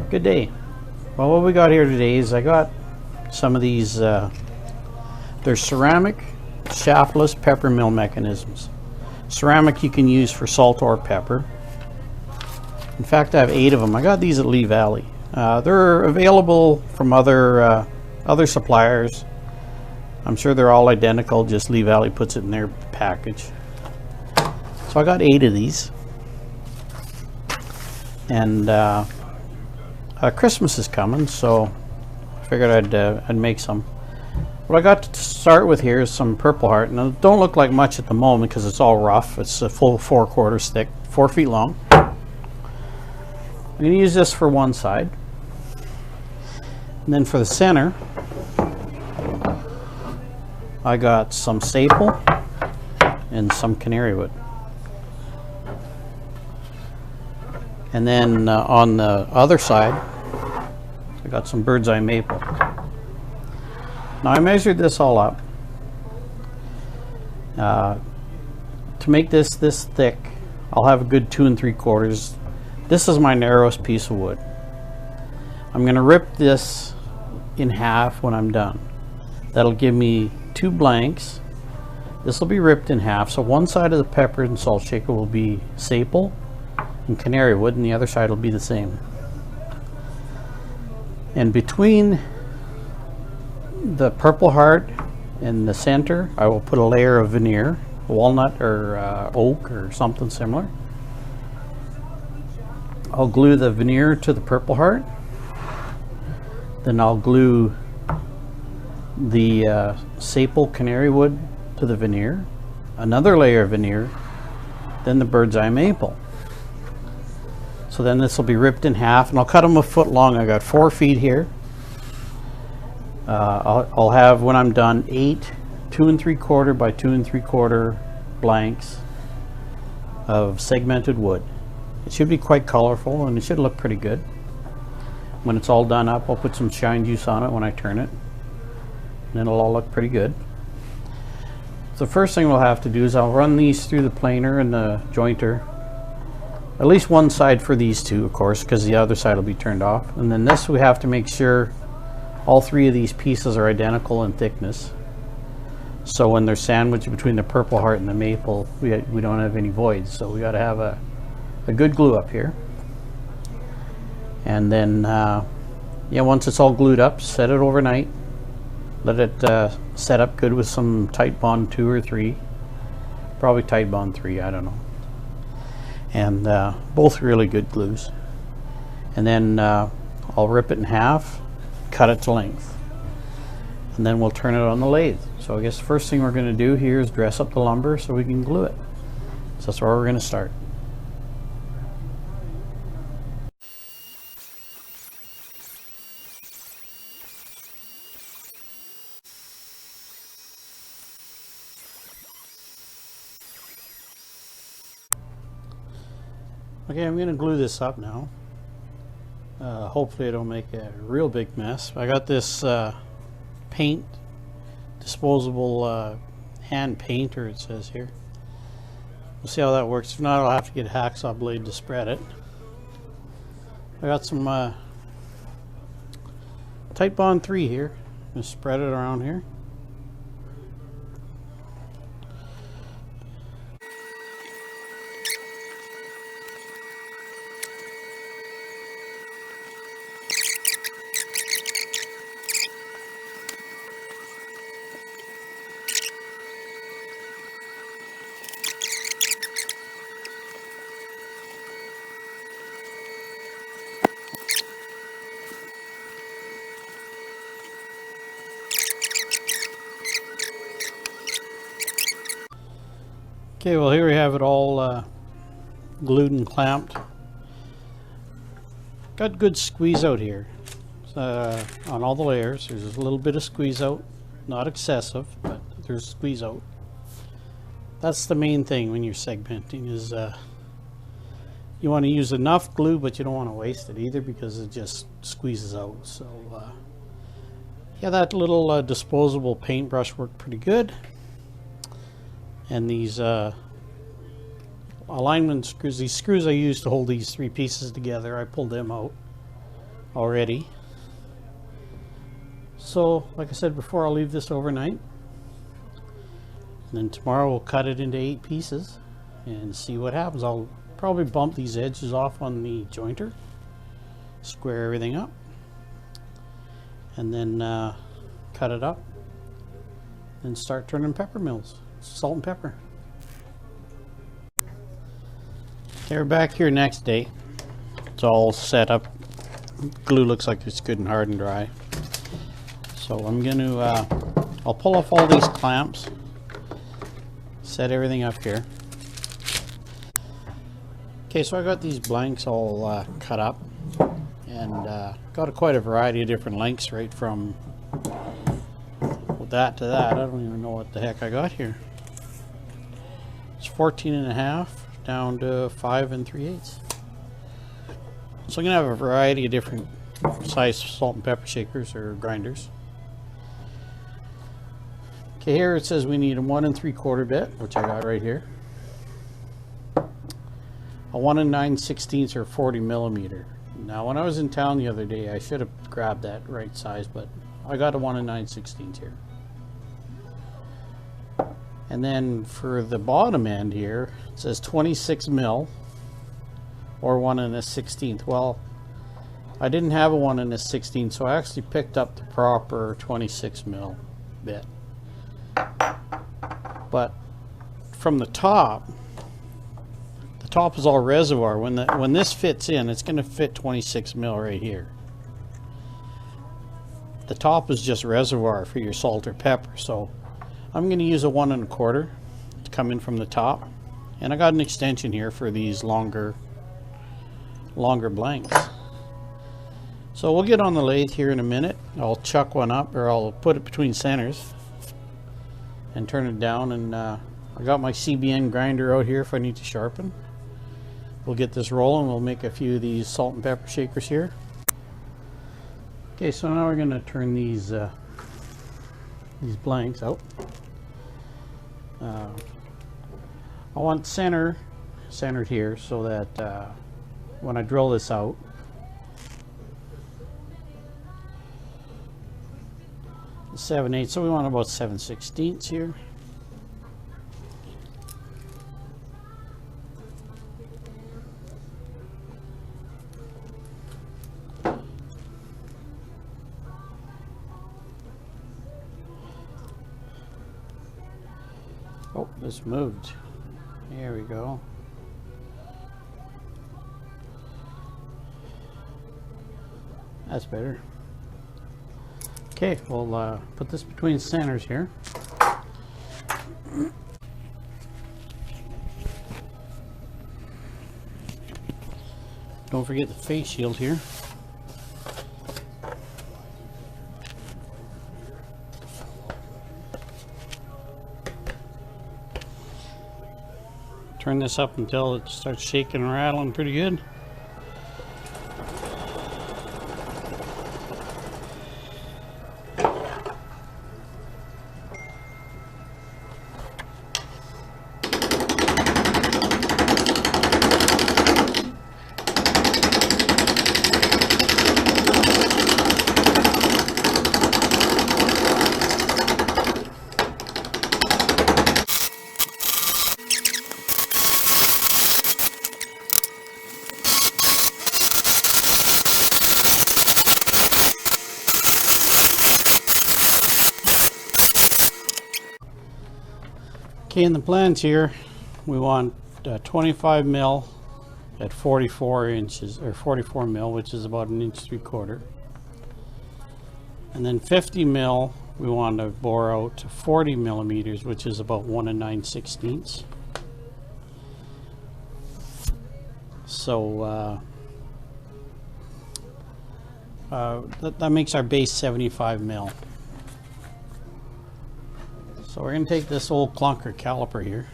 Good day. Well, what we got here today is I got some of these, they're ceramic shaftless pepper mill mechanisms. Ceramic you can use for salt or pepper. In fact, I have 8 of them. I got these at Lee Valley. They're available from other suppliers. I'm sure they're all identical, just Lee Valley puts it in their package. So I got 8 of these. And Christmas is coming, so I figured I'd make some. What I got to start with here is some Purple Heart, and it don't look like much at the moment because it's all rough. It's a full 4/4 thick, 4 feet long. I'm going to use this for one side, and then for the center, I got some Staple and some Canary Wood. And then on the other side, I got some Bird's Eye Maple. Now I measured this all up. To make this thick, I'll have a good 2 3/4. This is my narrowest piece of wood. I'm going to rip this in half when I'm done. That'll give me 2 blanks. This will be ripped in half, so one side of the pepper and salt shaker will be Staple and Canary Wood, and the other side will be the same. And between the Purple Heart and the center, I will put a layer of veneer, walnut or oak or something similar. I'll glue the veneer to the Purple Heart. Then I'll glue the Staple Canary Wood to the veneer, another layer of veneer, then the Bird's Eye Maple. So then this will be ripped in half, and I'll cut them a foot long. I got 4 feet here. I'll have, when I'm done, 8 2 3/4 by 2 3/4 blanks of segmented wood. It should be quite colorful, and it should look pretty good. When it's all done up, I'll put some shine juice on it when I turn it, and it'll all look pretty good. So the first thing we'll have to do is I'll run these through the planer and the jointer. At least one side for these two, of course, because the other side will be turned off. And then this, we have to make sure all 3 of these pieces are identical in thickness. So when they're sandwiched between the Purple Heart and the maple, we don't have any voids. So we got to have a good glue up here. And then, yeah, once it's all glued up, set it overnight. Let it set up good with some Titebond 2 or 3. Probably Titebond 3, I don't know. And both really good glues. And then I'll rip it in half, cut it to length, and then we'll turn it on the lathe. So I guess the first thing we're going to do here is dress up the lumber so we can glue it. So that's where we're going to start. Okay, I'm going to glue this up now. Hopefully I don't make a real big mess. I got this paint, disposable hand painter, it says here. We'll see how that works. If not, I'll have to get a hacksaw blade to spread it. I got some Titebond 3 here. I'm going to spread it around here. Okay, well here we have it all glued and clamped. Got good squeeze out here on all the layers. There's a little bit of squeeze out, not excessive, but there's squeeze out. That's the main thing when you're segmenting is you want to use enough glue, but you don't want to waste it either because it just squeezes out. So yeah, that little disposable paintbrush worked pretty good. And these alignment screws, these screws I used to hold these 3 pieces together, I pulled them out. already. So like I said before, I'll leave this overnight, and then tomorrow we'll cut it into 8 pieces and see what happens. I'll probably bump these edges off on the jointer, square everything up, and then cut it up and start turning pepper mills, salt and pepper. Okay, we're back here next day. It's all set up. Glue looks like it's good and hard and dry. So I'm going to, I'll pull off all these clamps, set everything up here. Okay, so I got these blanks all cut up, and got quite a variety of different lengths, right from that to that. I don't even know what the heck I got here. It's 14.5 down to 5 3/8. So I'm going to have a variety of different size salt and pepper shakers or grinders. Okay, here it says we need a 1 3/4 bit, which I got right here. A 1 9/16 or 40 millimeter. Now, when I was in town the other day, I should have grabbed that right size, but I got a 1 9/16 here. And then for the bottom end here, it says 26 mil or 1 1/16. Well, I didn't have a 1 1/16, so I actually picked up the proper 26 mil bit. But from the top is all reservoir. When this fits in, it's going to fit 26 mil right here. The top is just reservoir for your salt or pepper, so I'm going to use a 1 1/4 to come in from the top, and I got an extension here for these longer blanks. So we'll get on the lathe here in a minute. I'll chuck one up, or I'll put it between centers and turn it down, and I got my CBN grinder out here if I need to sharpen. We'll get this rolling. We'll make a few of these salt and pepper shakers here. Okay, so now we're going to turn these blanks out. I want centered here so that when I drill this out, 7/8, so we want about 7/16 here. Oh, this moved. There we go. That's better. Okay, we'll put this between centers here. Don't forget the face shield here. Turn this up until it starts shaking and rattling pretty good. Okay, in the plans here, we want 25 mil at 44 inches, or 44 mil, which is about 1 3/4 inches. And then 50 mil, we want to bore out to 40 millimeters, which is about 1 9/16. So that makes our base 75 mil. So we're going to take this old clunker caliper here,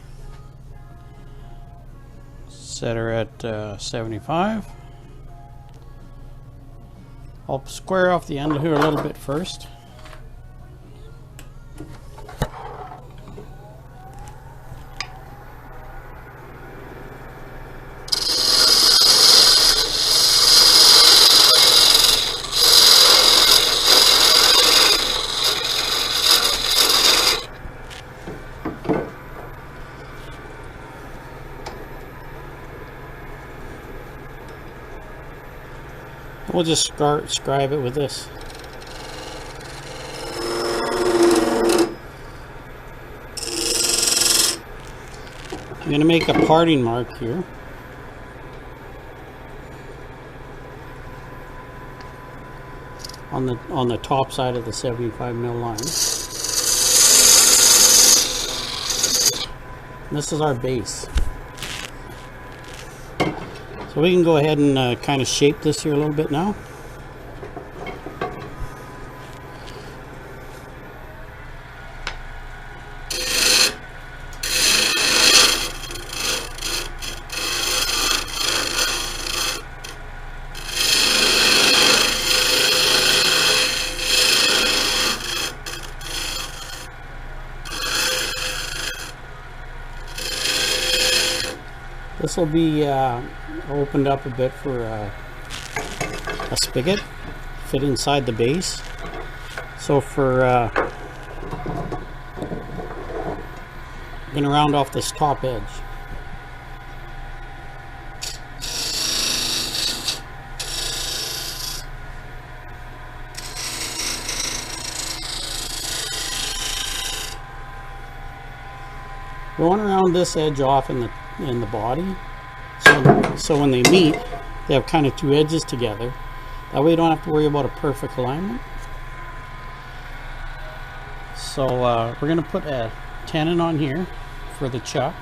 set her at 75. I'll square off the end here a little bit first. We'll just scribe it with this. I'm going to make a parting mark here. On the top side of the 75 mil line. And this is our base. So we can go ahead and kind of shape this here a little bit now. This will be opened up a bit for a spigot, fit inside the base. So for I'm going to round off this top edge. We want to round this edge off in the body, so when they meet, they have kind of two edges together. That way you don't have to worry about a perfect alignment. So we're going to put a tenon on here for the chuck.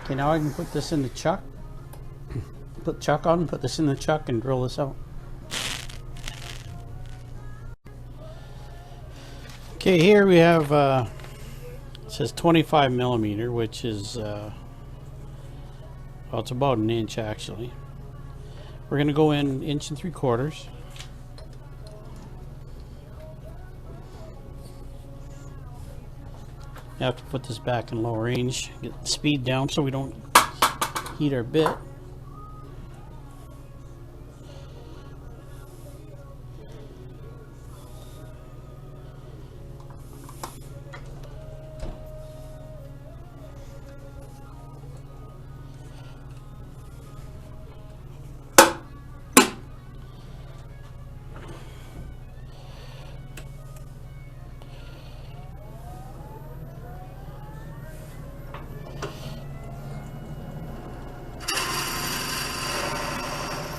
Okay, now I can put this in the chuck. Put the chuck on, put this in the chuck, and drill this out. Okay, here we have, it says 25 millimeter, which is, well, it's about an inch actually. We're going to go in 1 3/4 inches. You have to put this back in low range, get the speed down so we don't heat our bit.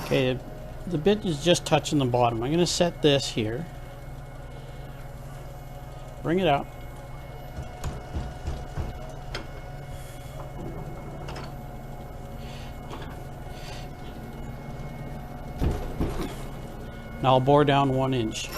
Okay, the bit is just touching the bottom. I'm going to set this here. Bring it up. Now I'll bore down 1 inch.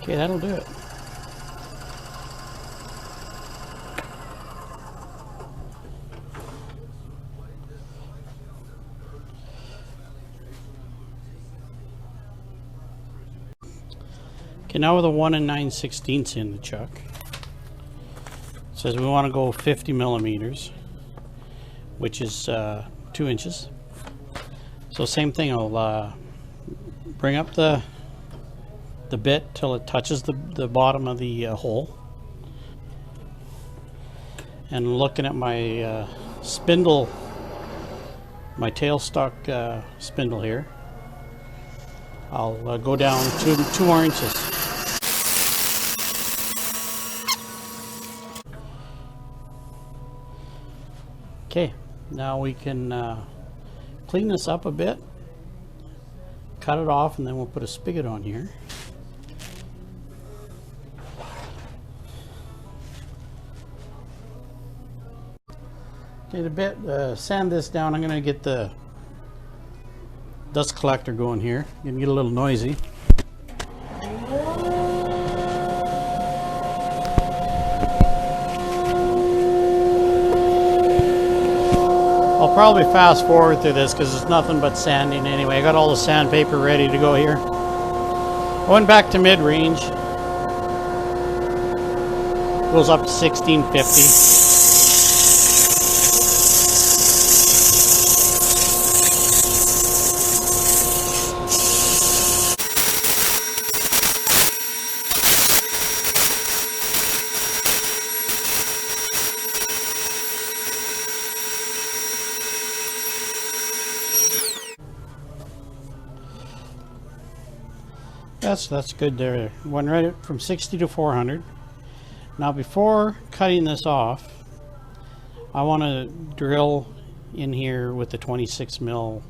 Okay, that'll do it. Okay, now with a 1 9/16 in the chuck. It says we want to go 50 millimeters, which is 2 inches. So same thing, I'll bring up the bit till it touches the bottom of the hole. And looking at my spindle, my tailstock spindle here, I'll go down two more inches. Okay, now we can clean this up a bit, cut it off, and then we'll put a spigot on here. Okay, the bit, sand this down. I'm going to get the dust collector going here. It's going to get a little noisy. probably fast forward through this because it's nothing but sanding anyway. I got all the sandpaper ready to go here. I went back to mid-range. Goes up to 1650. That's good there. Went right from 60 to 400. Now before cutting this off, I want to drill in here with the 26 mil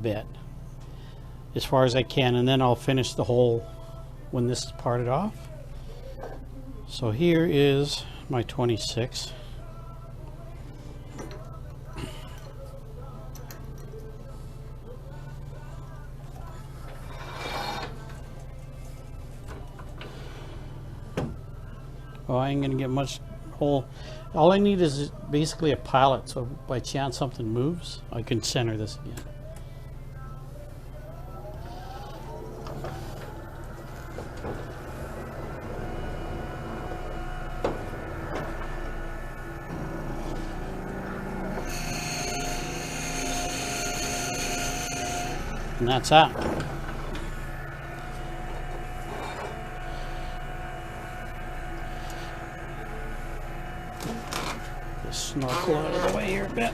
bit as far as I can, and then I'll finish the hole when this is parted off. So here is my 26. Oh, I ain't gonna get much hole. All I need is basically a pallet, so by chance something moves, I can center this again. And that's that. Snorkel out of the way here a bit.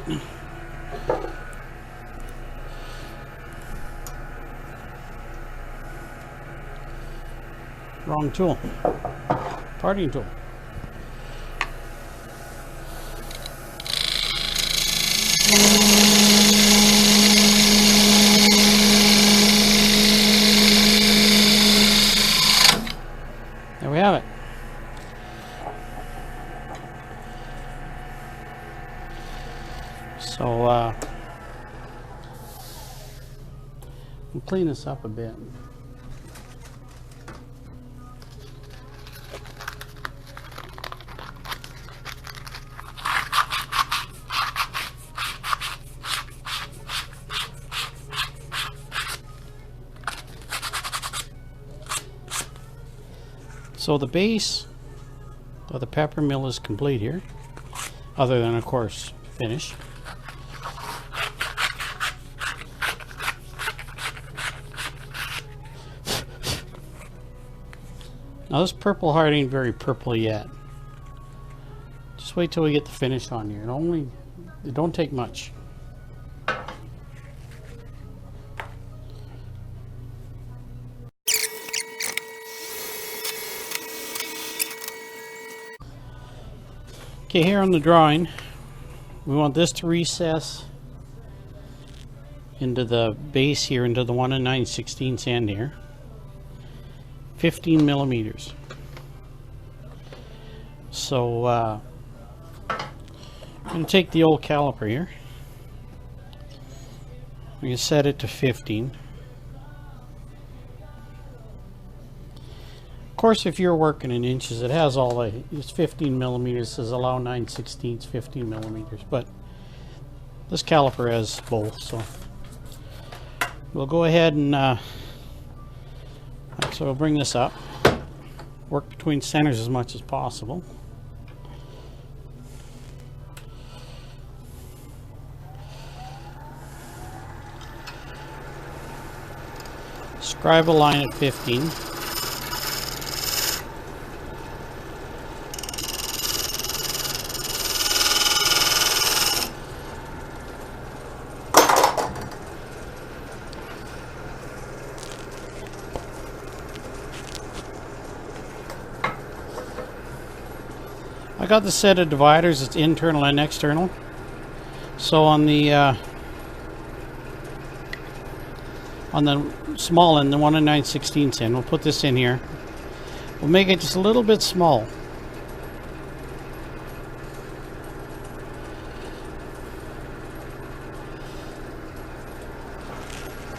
Wrong tool. Parting tool. There we have it. So I'll clean this up a bit. So the base of the pepper mill is complete here, other than of course finish. Now this purple heart ain't very purple yet. Just wait till we get the finish on here. It don't take much. Okay, here on the drawing, we want this to recess into the base here, into the 1 9/16 end here. 15 millimeters. So I'm going to take the old caliper here. We can set it to 15. Of course, if you're working in inches, it has all the, it's 15 millimeters, says allow 9/16 15 millimeters, but this caliper has both, so we'll go ahead and so we'll bring this up, work between centers as much as possible. Scribe a line at 15. I got the set of dividers, it's internal and external. So on the small end, the 1 9/16 end, we'll put this in here. We'll make it just a little bit small.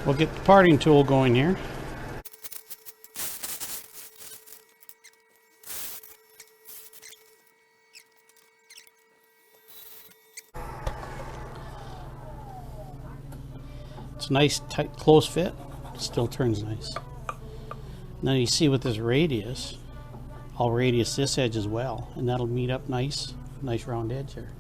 We'll get the parting tool going here. It's a nice tight close fit, still turns nice. And then you see with this radius, I'll radius this edge as well, and that'll meet up nice round edge here.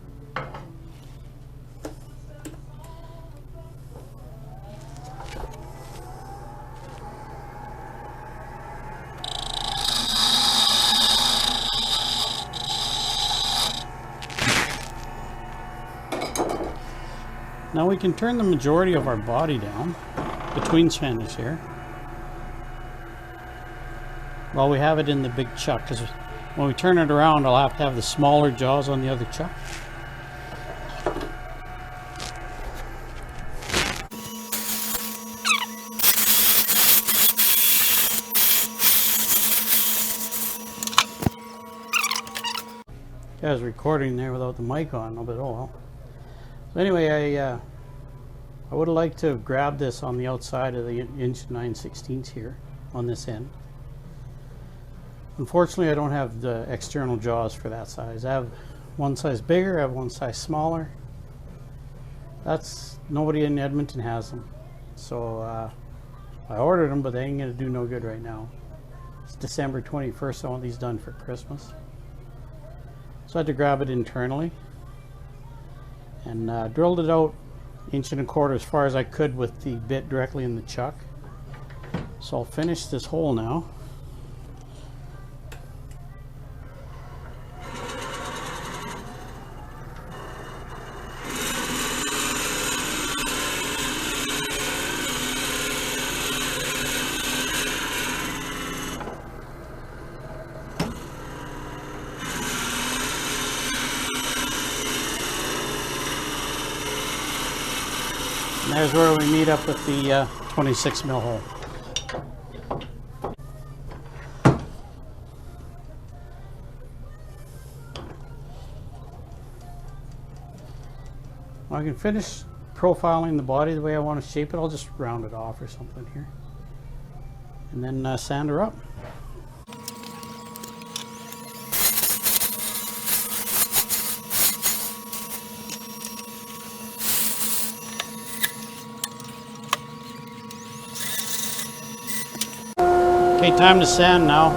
Now we can turn the majority of our body down between fenders here while we have it in the big chuck, because when we turn it around I'll have to have the smaller jaws on the other chuck. I was recording there without the mic on, but oh well. So anyway, I would have liked to have grabbed this on the outside of the 1/9/16 here on this end. Unfortunately, I don't have the external jaws for that size. I have one size bigger, I have one size smaller. Nobody in Edmonton has them. So I ordered them, but they ain't gonna do no good right now. It's December 21st, I want these done for Christmas. So I had to grab it internally and drilled it out 1.25 inches as far as I could with the bit directly in the chuck. So I'll finish this hole now. And there's where we meet up with the 26 mil hole. I can finish profiling the body the way I want to shape it. I'll just round it off or something here. And then sand her up. Okay, time to sand now.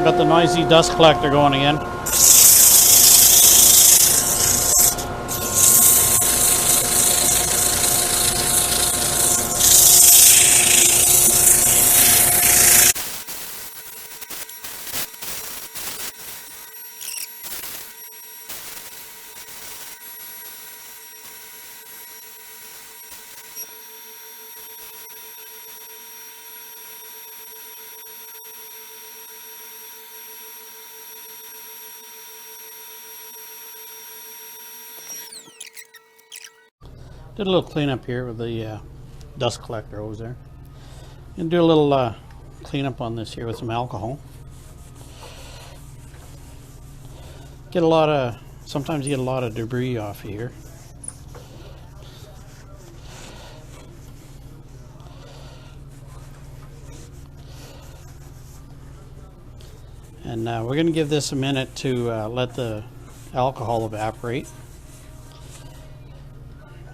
Got the noisy dust collector going again. Did a little cleanup here with the dust collector hose there. And do a little cleanup on this here with some alcohol. Sometimes you get a lot of debris off of here. And we're going to give this a minute to let the alcohol evaporate.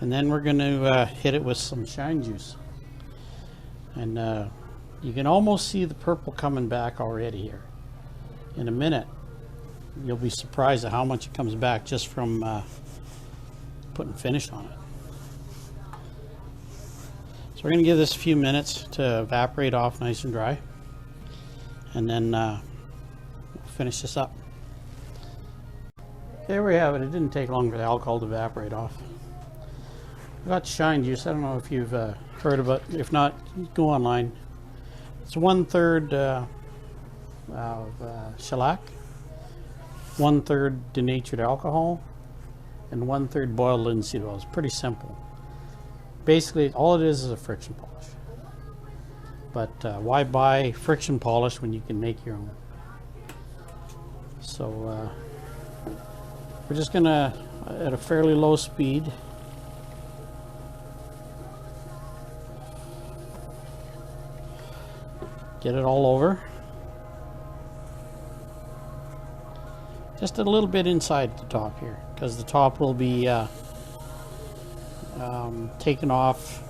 And then we're going to hit it with some shine juice. And you can almost see the purple coming back already here. In a minute, you'll be surprised at how much it comes back just from putting finish on it. So we're going to give this a few minutes to evaporate off nice and dry. And then we'll finish this up. There we have it. It didn't take long for the alcohol to evaporate off. I got shine juice. I don't know if you've heard of it. If not, go online. It's 1/3 of shellac, 1/3 denatured alcohol, and 1/3 boiled linseed oil. It's pretty simple. Basically, all it is a friction polish. But why buy friction polish when you can make your own? So we're just gonna, at a fairly low speed, get it all over. Just a little bit inside the top here, because the top will be taken off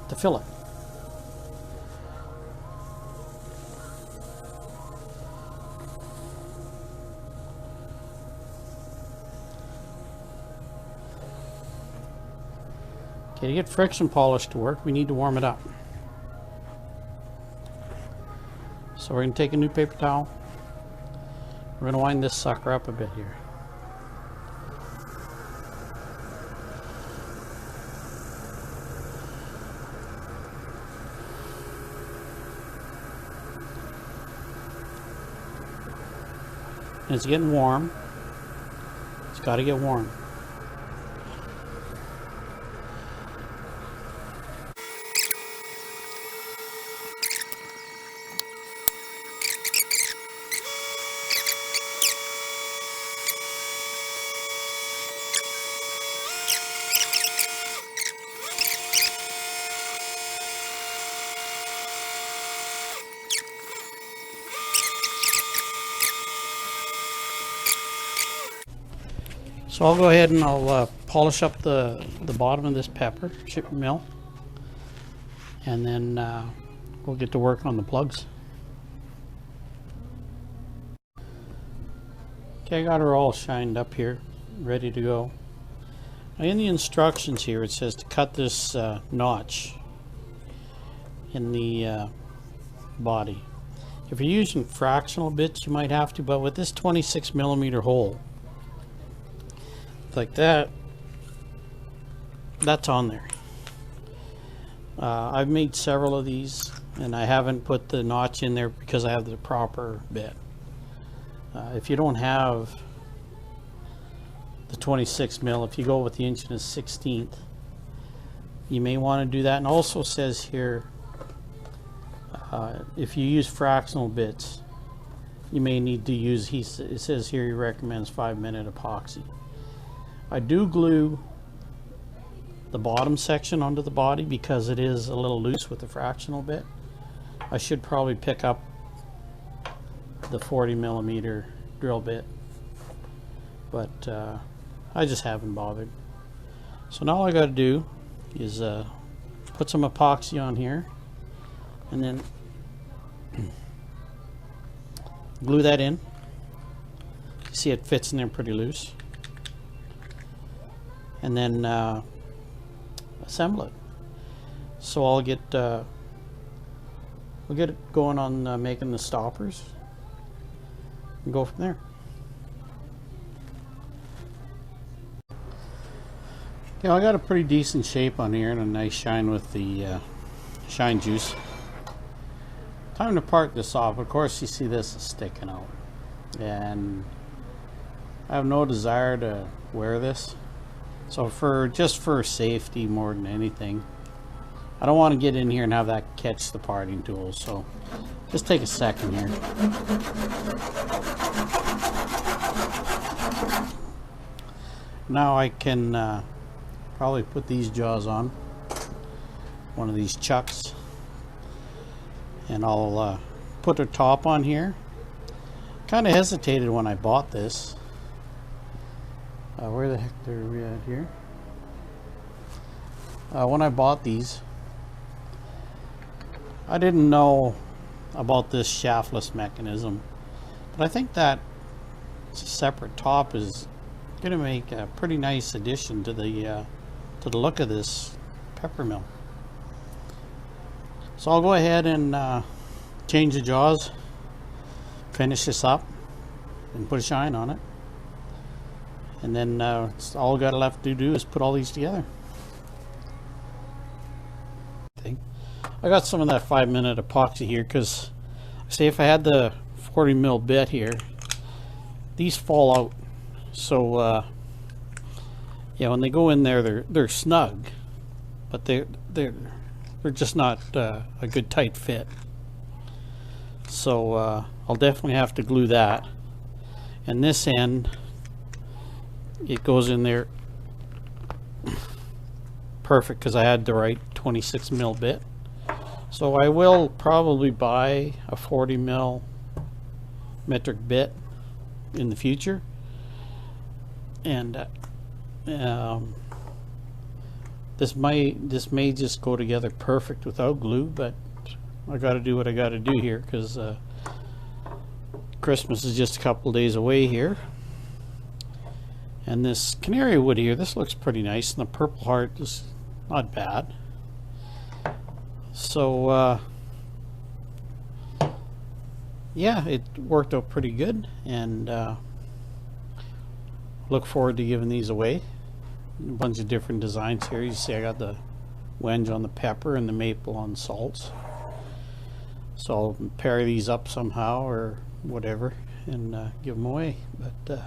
to fill it. Okay, to get friction polish to work, we need to warm it up. So we're going to take a new paper towel. We're going to wind this sucker up a bit here. And it's getting warm. It's got to get warm. So I'll go ahead and I'll polish up the bottom of this pepper chip mill, and then we'll get to work on the plugs. Okay, I got her all shined up here, ready to go. Now in the instructions here it says to cut this notch in the body. If you're using fractional bits you might have to, but with this 26mm hole like that, that's on there. I've made several of these and I haven't put the notch in there because I have the proper bit. If you don't have the 26mm, if you go with the 1 1/16, you may want to do that. And also says here, if you use fractional bits, you may need to use, it says here he recommends 5-minute epoxy. I do glue the bottom section onto the body because it is a little loose with the fractional bit. I should probably pick up the 40mm drill bit, but I just haven't bothered. So now all I got to do is put some epoxy on here and then glue that in. You see it fits in there pretty loose. And then assemble it. So I'll get we'll get it going on making the stoppers and go from there. Okay, I got a pretty decent shape on here and a nice shine with the shine juice. Time to part this off. Of course you see this is sticking out and I have no desire to wear this. So just for safety more than anything, I don't want to get in here and have that catch the parting tool. So just take a second here. Now I can probably put these jaws on, one of these chucks, and I'll put a top on here. Kind of hesitated when I bought this. Where the heck are we at here? When I bought these, I didn't know about this shaftless mechanism, but I think that separate top is going to make a pretty nice addition to the look of this pepper mill. So I'll go ahead and change the jaws, finish this up, and put a shine on it. And then all I got left to do is put all these together. I got some of that 5-minute epoxy here because, say, if I had the 40mm bit here, these fall out. So yeah, when they go in there, they're snug, but they're just not a good tight fit. So I'll definitely have to glue that. And this end, it goes in there perfect because I had the right 26mm bit. So I will probably buy a 40mm metric bit in the future, and This may just go together perfect without glue, but I got to do what I got to do here because Christmas is just a couple days away here. And this canary wood here, this looks pretty nice, and the purple heart is not bad. So yeah, it worked out pretty good, and look forward to giving these away. A bunch of different designs here. You see I got the wenge on the pepper and the maple on salts. So I'll pair these up somehow or whatever and give them away. But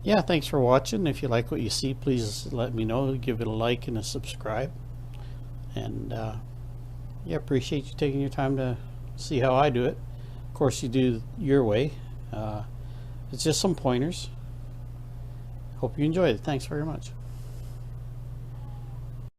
yeah, thanks for watching. If you like what you see, please let me know. Give it a like and a subscribe. And yeah, appreciate you taking your time to see how I do it. Of course, you do your way. It's just some pointers. Hope you enjoyed it. Thanks very much.